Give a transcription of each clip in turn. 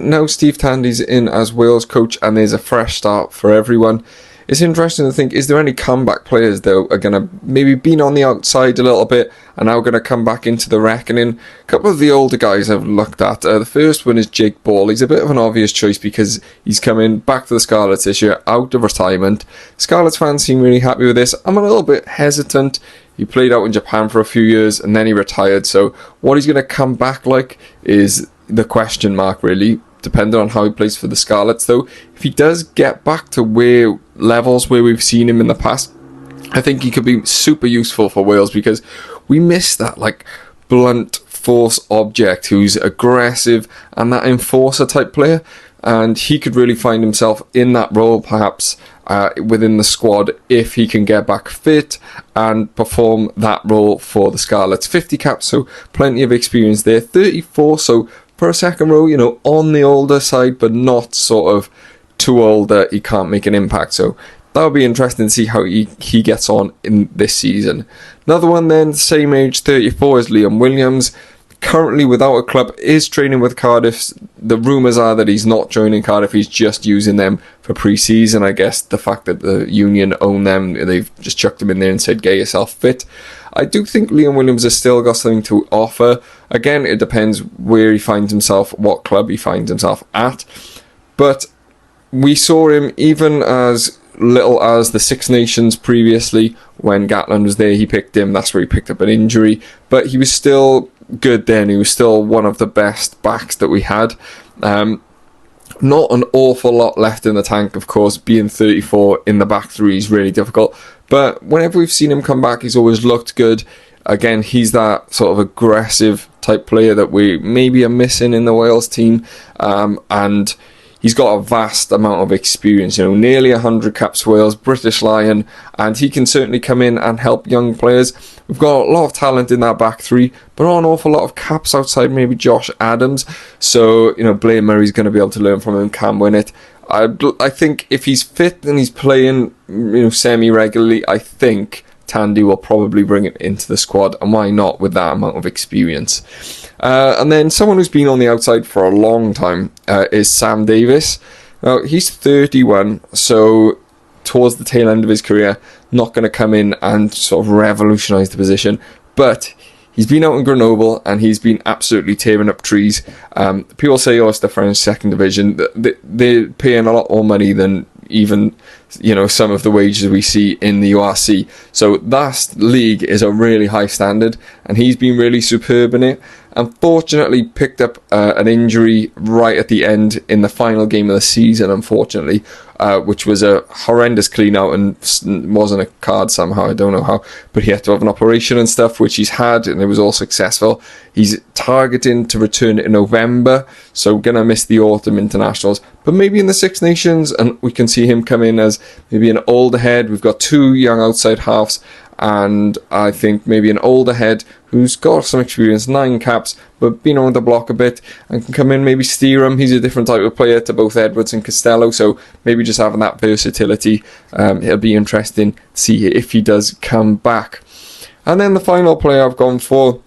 now Steve Tandy's in as Wales coach and there's a fresh start for everyone, it's interesting to think, is there any comeback players that are going to maybe been on the outside a little bit and now going to come back into the reckoning? A couple of the older guys I've looked at. The first one is Jake Ball. He's a bit of an obvious choice because he's coming back to the Scarlets this year out of retirement. Scarlets fans seem really happy with this. I'm a little bit hesitant. He played out in Japan for a few years and then he retired. So what he's going to come back like is the question mark, really, depending on how he plays for the Scarlets. Though, if he does get back to levels where we've seen him in the past, I think he could be super useful for Wales, because we miss that blunt force object who's aggressive and that enforcer type player, and he could really find himself in that role perhaps within the squad if he can get back fit and perform that role for the Scarlets. 50 caps, so plenty of experience there. 34, so for a second row, on the older side, but not sort of too old that he can't make an impact. So that'll be interesting to see how he gets on in this season. Another one then, same age, 34, is Liam Williams. Currently without a club, is training with Cardiff. The rumours are that he's not joining Cardiff, he's just using them for pre-season. I guess the fact that the union own them, they've just chucked him in there and said, get yourself fit. I do think Liam Williams has still got something to offer. Again, it depends where he finds himself, what club he finds himself at. But we saw him even as little as the Six Nations previously. When Gatland was there, he picked him. That's where he picked up an injury. But he was still good then. He was still one of the best backs that we had. Not an awful lot left in the tank, of course. Being 34 in the back three is really difficult. But whenever we've seen him come back, he's always looked good. Again, he's that sort of aggressive type player that we maybe are missing in the Wales team. And he's got a vast amount of experience, nearly 100 caps for Wales, British Lion, and he can certainly come in and help young players. We've got a lot of talent in that back three, but not an awful lot of caps outside maybe Josh Adams. So, Blair Murray's going to be able to learn from him, can win it. I think if he's fit and he's playing, semi-regularly, I think Tandy will probably bring it into the squad, and why not with that amount of experience. And then someone who's been on the outside for a long time is Sam Davies. Now, he's 31, so towards the tail end of his career, not going to come in and sort of revolutionise the position, but he's been out in Grenoble and he's been absolutely tearing up trees. People say, it's the French second division. They're paying a lot more money than even some of the wages we see in the URC. So that league is a really high standard, and he's been really superb in it. Unfortunately, picked up an injury right at the end in the final game of the season, unfortunately, which was a horrendous clean out and wasn't a card somehow, I don't know how, but he had to have an operation and stuff, which he's had, and it was all successful. He's targeting to return in November, so gonna miss the autumn internationals, but maybe in the Six Nations, and we can see him come in as maybe an older head. We've got two young outside halves, and I think maybe an older head who's got some experience, 9 caps, but been on the block a bit, and can come in, maybe steer him. He's a different type of player to both Edwards and Costello, so maybe just having that versatility. It'll be interesting to see if he does come back. And then the final player I've gone for,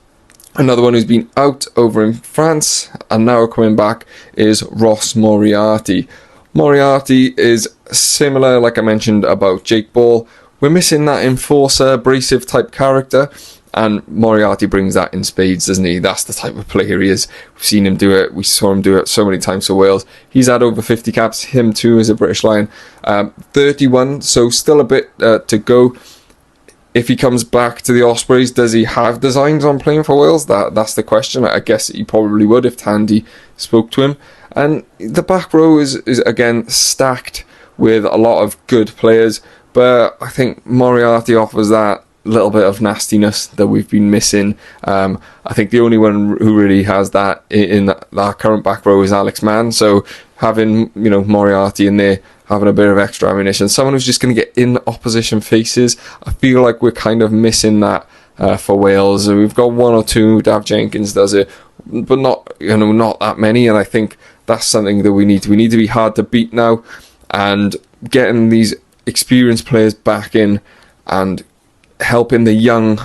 another one who's been out over in France and now coming back, is Ross Moriarty. Moriarty is similar, like I mentioned about Jake Ball. We're missing that enforcer, abrasive type character, and Moriarty brings that in spades, doesn't he? That's the type of player he is. We've seen him do it. We saw him do it so many times for Wales. He's had over 50 caps. Him too as a British Lion. 31, so still a bit to go. If he comes back to the Ospreys, does he have designs on playing for Wales? That's the question. I guess he probably would if Tandy spoke to him. And the back row is again stacked with a lot of good players, but I think Moriarty offers that little bit of nastiness that we've been missing. I think the only one who really has that in that current back row is Alex Mann, so having Moriarty in there, having a bit of extra ammunition, someone who's just going to get in opposition faces, I feel like we're kind of missing that for Wales. We've got one or two, Dav Jenkins does it, but not that many, and I think that's something that we need to be hard to beat now, and getting these experienced players back in and helping the young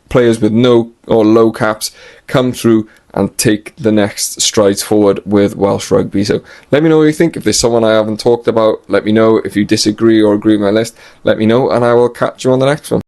players with no or low caps come through and take the next strides forward with Welsh rugby. So let me know what you think. If there's someone I haven't talked about, let me know. If you disagree or agree with my list, let me know, and I will catch you on the next one.